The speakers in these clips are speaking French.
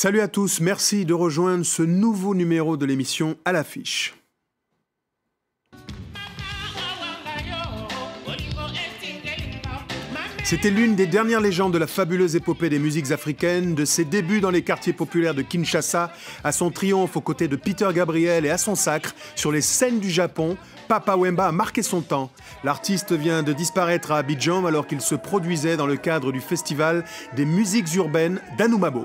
Salut à tous, merci de rejoindre ce nouveau numéro de l'émission À l'affiche. C'était l'une des dernières légendes de la fabuleuse épopée des musiques africaines, de ses débuts dans les quartiers populaires de Kinshasa, à son triomphe aux côtés de Peter Gabriel et à son sacre sur les scènes du Japon. Papa Wemba a marqué son temps. L'artiste vient de disparaître à Abidjan alors qu'il se produisait dans le cadre du festival des musiques urbaines d'Anoumabo.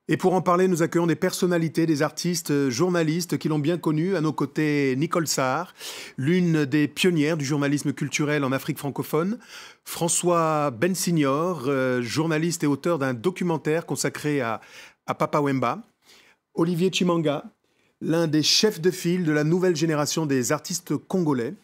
Et pour en parler, nous accueillons des personnalités, des artistes, journalistes qui l'ont bien connu. À nos côtés, Nicole Sarr, l'une des pionnières du journalisme culturel en Afrique francophone. François Bensignor, journaliste et auteur d'un documentaire consacré à Papa Wemba. Olivier Chimanga, l'un des chefs de file de la nouvelle génération des artistes congolais.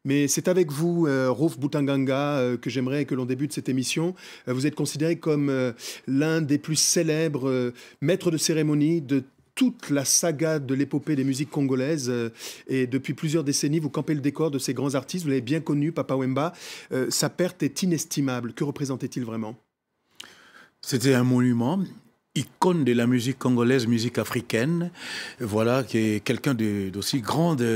Mais c'est avec vous, Rolf Boutanganga, que j'aimerais que l'on débute cette émission. Vous êtes considéré comme l'un des plus célèbres maîtres de cérémonie de toute la saga de l'épopée des musiques congolaises. Et depuis plusieurs décennies, vous campez le décor de ces grands artistes. Vous l'avez bien connu, Papa Wemba. Sa perte est inestimable. Que représentait-il vraiment? C'était un monument, icône de la musique congolaise, musique africaine. Voilà, qui est quelqu'un d'aussi grande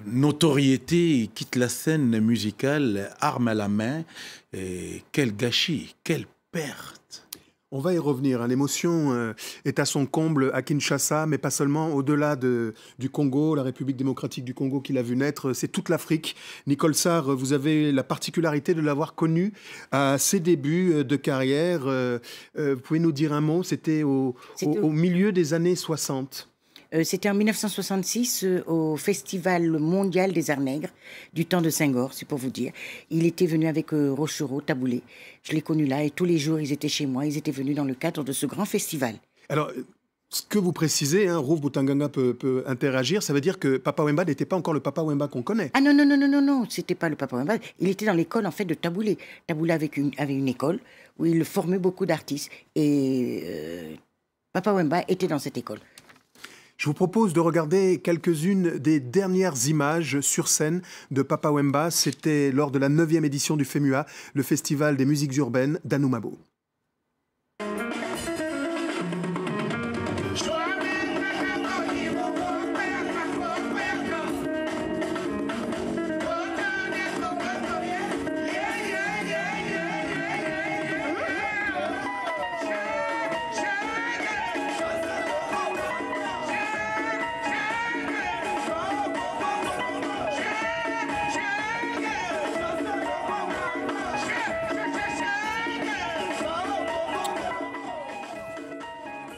notoriété. Il quitte la scène musicale, arme à la main. Et quel gâchis, quelle perte. On va y revenir. L'émotion est à son comble à Kinshasa, mais pas seulement. Au-delà du Congo, la République démocratique du Congo qui l'a vu naître, c'est toute l'Afrique. Nicole Sarr, vous avez la particularité de l'avoir connu à ses débuts de carrière. Vous pouvez nous dire un mot? C'était au milieu des années 60. C'était en 1966 au Festival mondial des Arts Nègres du temps de Senghor, c'est pour vous dire. Il était venu avec Rochereau, Taboulé. Je l'ai connu là et tous les jours ils étaient chez moi. Ils étaient venus dans le cadre de ce grand festival. Alors, ce que vous précisez, Rolf Boutanganga peut interagir, ça veut dire que Papa Wemba n'était pas encore le Papa Wemba qu'on connaît. Ah non, c'était pas le Papa Wemba. Il était dans l'école en fait de Taboulé. Taboulé avait une école où il formait beaucoup d'artistes et Papa Wemba était dans cette école. Je vous propose de regarder quelques-unes des dernières images sur scène de Papa Wemba. C'était lors de la 9e édition du FEMUA, le festival des musiques urbaines d'Anoumabo.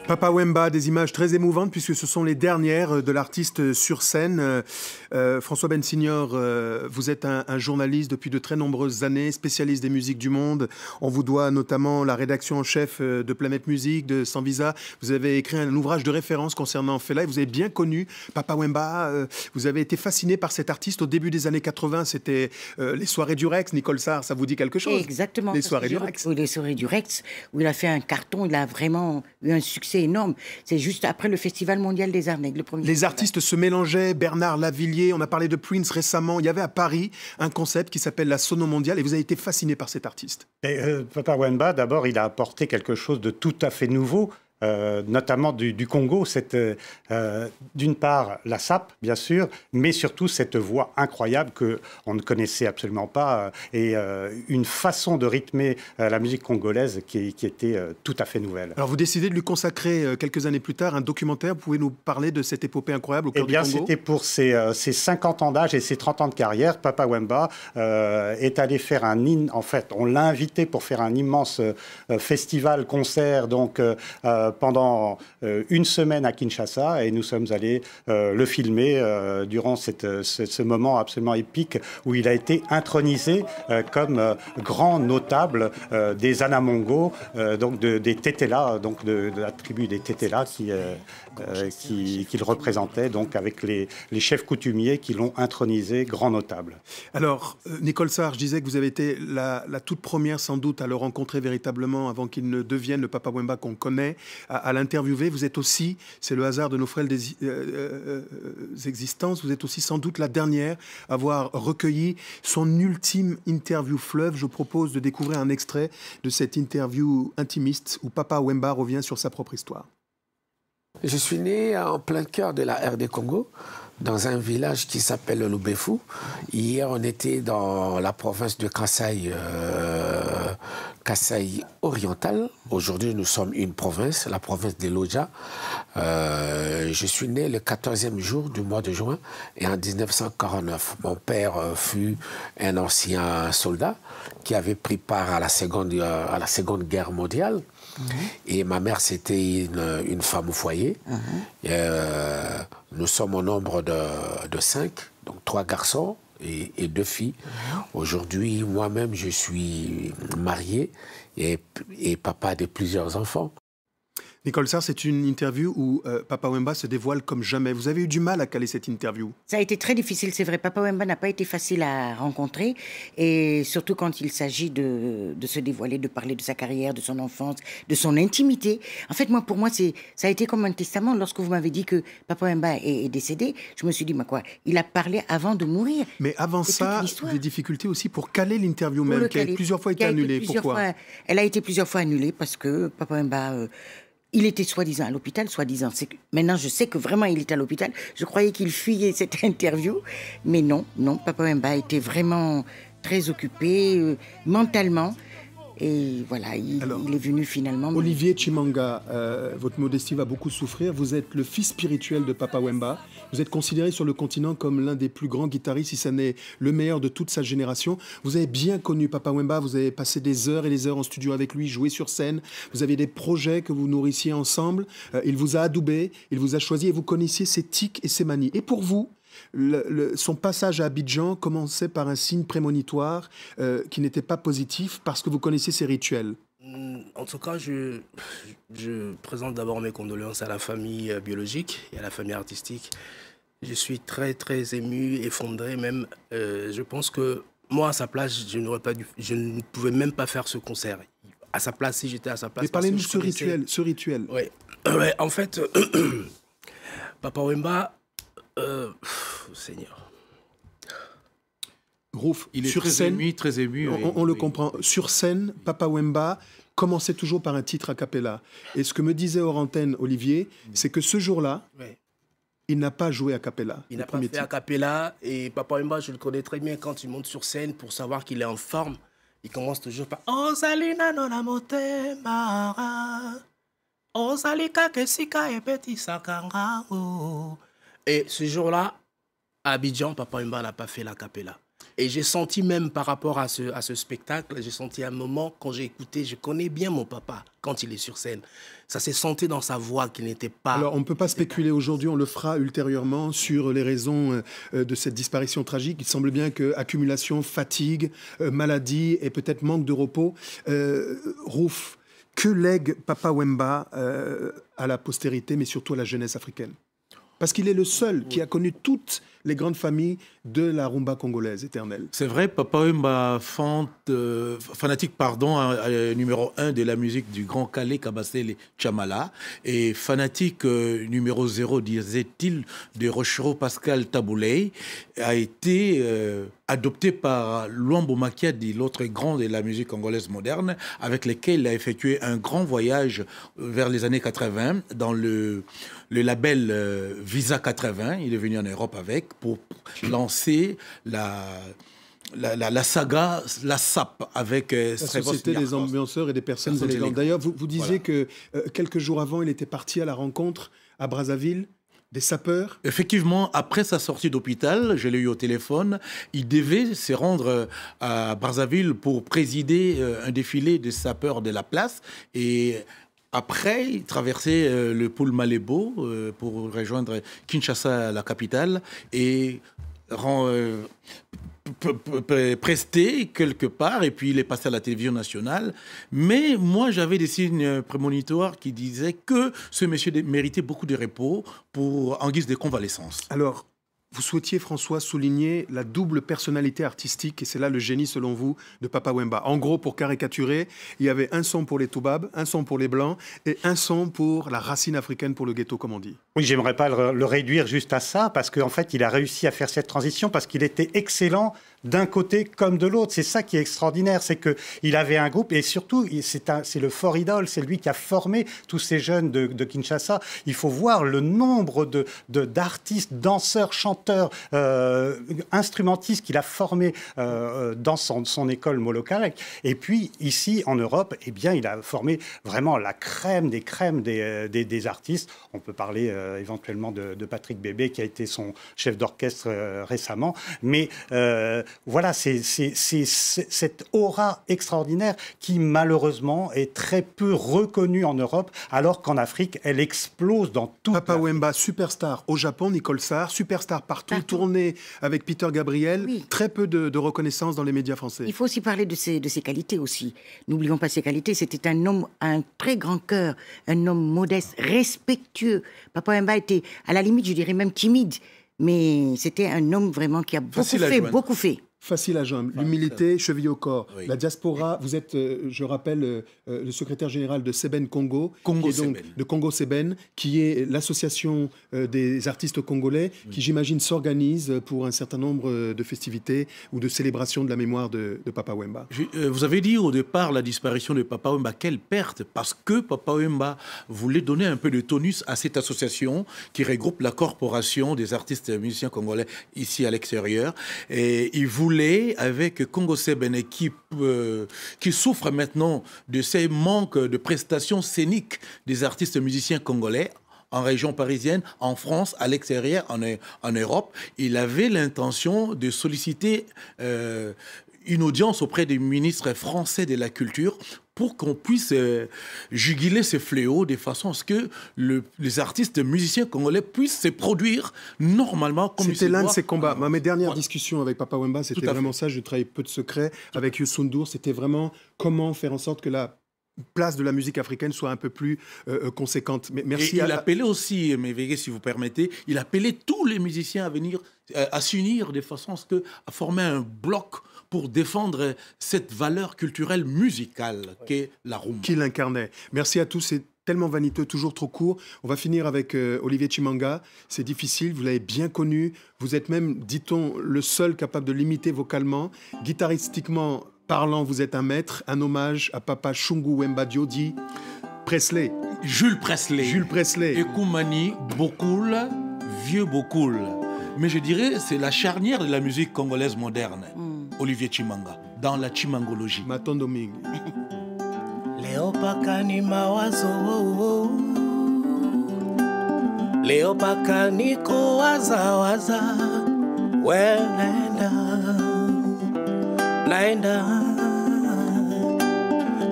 Papa Wemba, des images très émouvantes puisque ce sont les dernières de l'artiste sur scène. François Bensignor, vous êtes un journaliste depuis de très nombreuses années, spécialiste des musiques du monde. On vous doit notamment la rédaction en chef de Planète Musique, de Sans Visa. Vous avez écrit un ouvrage de référence concernant Fela et vous avez bien connu Papa Wemba. Vous avez été fasciné par cet artiste au début des années 80. C'était les soirées du Rex. Nicole Sarr, ça vous dit quelque chose? Exactement. Les soirées du Rex. Les soirées du Rex, où il a fait un carton, il a vraiment eu un succès énorme. C'est juste après le Festival mondial des Arts Nègres. Les artistes se mélangeaient, Bernard Lavillier, on a parlé de Prince récemment. Il y avait à Paris un concept qui s'appelle la Sono mondiale et vous avez été fasciné par cet artiste. Papa Wemba, d'abord, il a apporté quelque chose de tout à fait nouveau. Notamment du Congo, d'une part la sape, bien sûr, mais surtout cette voix incroyable qu'on ne connaissait absolument pas et une façon de rythmer la musique congolaise qui était tout à fait nouvelle. Alors vous décidez de lui consacrer quelques années plus tard un documentaire. Vous pouvez nous parler de cette épopée incroyable au cœur du Congo? C'était pour ses 50 ans d'âge et ses 30 ans de carrière. Papa Wemba est allé faire en fait, on l'a invité pour faire un immense festival-concert, donc pendant une semaine à Kinshasa et nous sommes allés le filmer durant ce moment absolument épique où il a été intronisé comme grand notable des Anamongo, donc des Tetela, donc de la tribu des Tetela qu'il représentait, donc avec les chefs coutumiers qui l'ont intronisé grand notable. Alors, Nicole Sarr, je disais que vous avez été la toute première sans doute à le rencontrer véritablement avant qu'il ne devienne le Papa Wemba qu'on connaît. à l'interviewer. Vous êtes aussi, c'est le hasard de nos frêles existences, vous êtes aussi sans doute la dernière à avoir recueilli son ultime interview fleuve. Je propose de découvrir un extrait de cette interview intimiste où Papa Wemba revient sur sa propre histoire. Je suis né en plein cœur de la RD Congo, dans un village qui s'appelle Lubefu. Hier, on était dans la province de Kasaï, Kasaï oriental. Aujourd'hui, nous sommes une province, la province de Lodja. Je suis né le 14e jour du mois de juin et en 1949. Mon père fut un ancien soldat qui avait pris part à la Seconde Guerre mondiale. Et ma mère, c'était une femme au foyer. Nous sommes au nombre de 5, donc 3 garçons et 2 filles. Aujourd'hui, moi-même, je suis marié et papa de plusieurs enfants. Nicole Sarr, c'est une interview où Papa Wemba se dévoile comme jamais. Vous avez eu du mal à caler cette interview. Ça a été très difficile, c'est vrai. Papa Wemba n'a pas été facile à rencontrer. Et surtout quand il s'agit de se dévoiler, de parler de sa carrière, de son enfance, de son intimité. En fait, pour moi, ça a été comme un testament. Lorsque vous m'avez dit que Papa Wemba est décédé, je me suis dit, quoi, il a parlé avant de mourir. Mais avant ça, des difficultés aussi pour caler l'interview même, qui a plusieurs fois été annulée. Pourquoi ? Elle a été plusieurs fois annulée parce que Papa Wemba... il était soi-disant à l'hôpital, soi-disant. Maintenant, je sais que vraiment, il est à l'hôpital. Je croyais qu'il fuyait cette interview. Mais non, Papa Wemba était vraiment très occupé mentalement. Et voilà, il est venu finalement... Olivier Chimanga, votre modestie va beaucoup souffrir. Vous êtes le fils spirituel de Papa Wemba. Vous êtes considéré sur le continent comme l'un des plus grands guitaristes, si ce n'est le meilleur de toute sa génération. Vous avez bien connu Papa Wemba, vous avez passé des heures et des heures en studio avec lui, joué sur scène. Vous avez des projets que vous nourrissiez ensemble. Il vous a adoubé, il vous a choisi et vous connaissiez ses tics et ses manies. Et pour vous, son passage à Abidjan commençait par un signe prémonitoire qui n'était pas positif parce que vous connaissiez ses rituels. En tout cas, je présente d'abord mes condoléances à la famille biologique et à la famille artistique. Je suis très, très ému, effondré même. Je pense que moi, à sa place, je ne pouvais même pas faire ce concert. À sa place, si j'étais à sa place... Mais parlez-nous de ce rituel. Ouais, en fait, Papa Wemba... Seigneur. Rouf, il est sur très scène, ému, très ému. On le comprend. Sur scène, Papa Wemba commençait toujours par un titre a cappella. Et ce que me disait hors antenne Olivier, c'est que ce jour-là, il n'a pas joué a cappella. Il n'a pas fait a cappella. Et Papa Wemba, je le connais très bien, quand il monte sur scène pour savoir qu'il est en forme, il commence toujours par « Oh, salina non amote mara. Oh, salika kesika et petit sakanga. Oh. » Et ce jour-là, à Abidjan, Papa Wemba n'a pas fait la cappella. Et j'ai senti même par rapport à ce spectacle, j'ai senti un moment, quand j'ai écouté, je connais bien mon papa quand il est sur scène. Ça s'est senti dans sa voix qu'il n'était pas... Alors, on ne peut pas spéculer aujourd'hui, on le fera ultérieurement sur les raisons de cette disparition tragique. Il semble bien que accumulation, fatigue, maladie et peut-être manque de repos. Rouf, que lègue Papa Wemba à la postérité, mais surtout à la jeunesse africaine ? Parce qu'il est le seul qui a connu toutes les grandes familles de la rumba congolaise éternelle. C'est vrai, Papa Wemba, fanatique numéro 1 de la musique du grand Kale Kabasele Chamala, et fanatique numéro 0, disait-il, de Rochero Pascal Tabouley, a été adopté par Luambo Makiadi, l'autre grand de la musique congolaise moderne, avec lequel il a effectué un grand voyage vers les années 80 dans le label Visa 80. Il est venu en Europe pour lancer la saga, la SAP, avec la Société des ambianceurs et des personnes élégantes. D'ailleurs, vous disiez que quelques jours avant, il était parti à la rencontre à Brazzaville des sapeurs. Effectivement, après sa sortie d'hôpital, je l'ai eu au téléphone, il devait se rendre à Brazzaville pour présider un défilé des sapeurs de la place. Et après, il traversait le pôle Malébo pour rejoindre Kinshasa, la capitale, et presté quelque part, et puis il est passé à la télévision nationale. Mais moi, j'avais des signes prémonitoires qui disaient que ce monsieur méritait beaucoup de repos en guise de convalescence. Alors, Vous souhaitiez, François, souligner la double personnalité artistique, et c'est là le génie, selon vous, de Papa Wemba. En gros, pour caricaturer, il y avait un son pour les Toubabs, un son pour les Blancs, et un son pour la racine africaine, pour le ghetto, comme on dit. Oui, j'aimerais pas le réduire juste à ça, parce qu'en fait, il a réussi à faire cette transition, parce qu'il était excellent d'un côté comme de l'autre. C'est ça qui est extraordinaire, c'est qu'il avait un groupe, et surtout, c'est le fort idole, c'est lui qui a formé tous ces jeunes de Kinshasa. Il faut voir le nombre d'artistes, danseurs, chanteurs, instrumentistes qu'il a formés dans son école Molokalek. Et puis, ici, en Europe, eh bien, il a formé vraiment la crème des artistes. On peut parler éventuellement de Patrick Bébé, qui a été son chef d'orchestre récemment. Mais voilà, c'est cette aura extraordinaire qui, malheureusement, est très peu reconnue en Europe, alors qu'en Afrique, elle explose dans tout. Papa Wemba, superstar au Japon, Nicole Sarr, superstar partout, tourné avec Peter Gabriel, oui. Très peu de reconnaissance dans les médias français. Il faut aussi parler de ses qualités aussi. N'oublions pas ses qualités. C'était un homme à un très grand cœur, un homme modeste, respectueux. Papa Wemba était, à la limite, je dirais même timide, mais c'était un homme vraiment qui a beaucoup fait. Facile à joindre. L'humilité, cheville au corps. Oui. La diaspora, vous êtes, je rappelle, le secrétaire général de Seben Congo, de Congo Seben, qui est l'association des artistes congolais, qui, j'imagine, s'organise pour un certain nombre de festivités ou de célébrations de la mémoire de Papa Wemba. Vous avez dit au départ la disparition de Papa Wemba, quelle perte, parce que Papa Wemba voulait donner un peu de tonus à cette association qui regroupe la corporation des artistes musiciens congolais ici à l'extérieur. Et il voulait, avec Congo Seben, qui souffre maintenant de ces manques de prestations scéniques des artistes musiciens congolais, en région parisienne, en France, à l'extérieur, en Europe, il avait l'intention de solliciter une audience auprès des ministres français de la Culture pour qu'on puisse juguler ces fléaux de façon à ce que les artistes musiciens congolais puissent se produire normalement comme c'était l'un de ses combats. Mes dernières discussions avec Papa Wemba, c'était vraiment ça. Je travaillais peu de secrets avec Youssou N'Dour. C'était vraiment comment faire en sorte que la place de la musique africaine soit un peu plus conséquente. Mais merci. Et il appelait aussi, mais veillez si vous permettez, il appelait tous les musiciens à venir, à s'unir de façon à former un bloc pour défendre cette valeur culturelle musicale qu'est la rumba. Qui l'incarnait. Merci à tous. C'est tellement vaniteux, toujours trop court. On va finir avec Olivier Chimanga. C'est difficile, vous l'avez bien connu. Vous êtes même, dit-on, le seul capable de l'imiter vocalement. Guitaristiquement parlant, vous êtes un maître. Un hommage à Papa Shungu Wemba Diodi Presley. Jules Presley. Ekumani Bokoul, vieux Bokoul. Mais je dirais, c'est la charnière de la musique congolaise moderne. Olivier Chimanga, dans la chimangologie. Matondo Ming. Leopakani mawazo, Leopakani kowaza, naenda,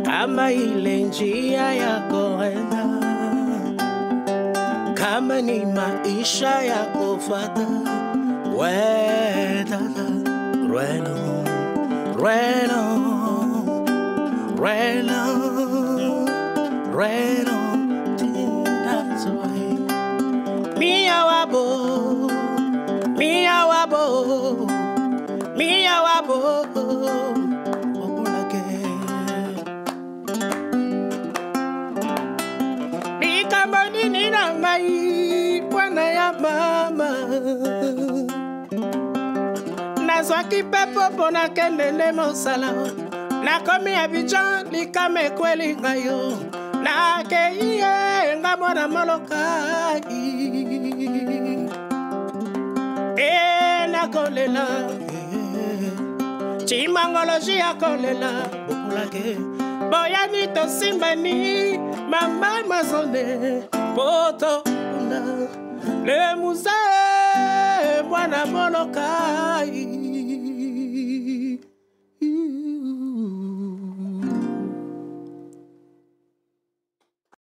kama ile njia ya kuenda, kama ni maisha ya kufuata, Reno, that's why. Mia wabo, Nikamoni nina mai, bwana ya mama. Nazwaki pepo pona kendele mosala. Nakomi Abidjan, likame kweli ngayo. Nakeiye nga mwana molokai. Nakolela, chimangologie akolela, bokulake. Boyani to simbani, mama mazone, poto una. Le musée, mwana molokai.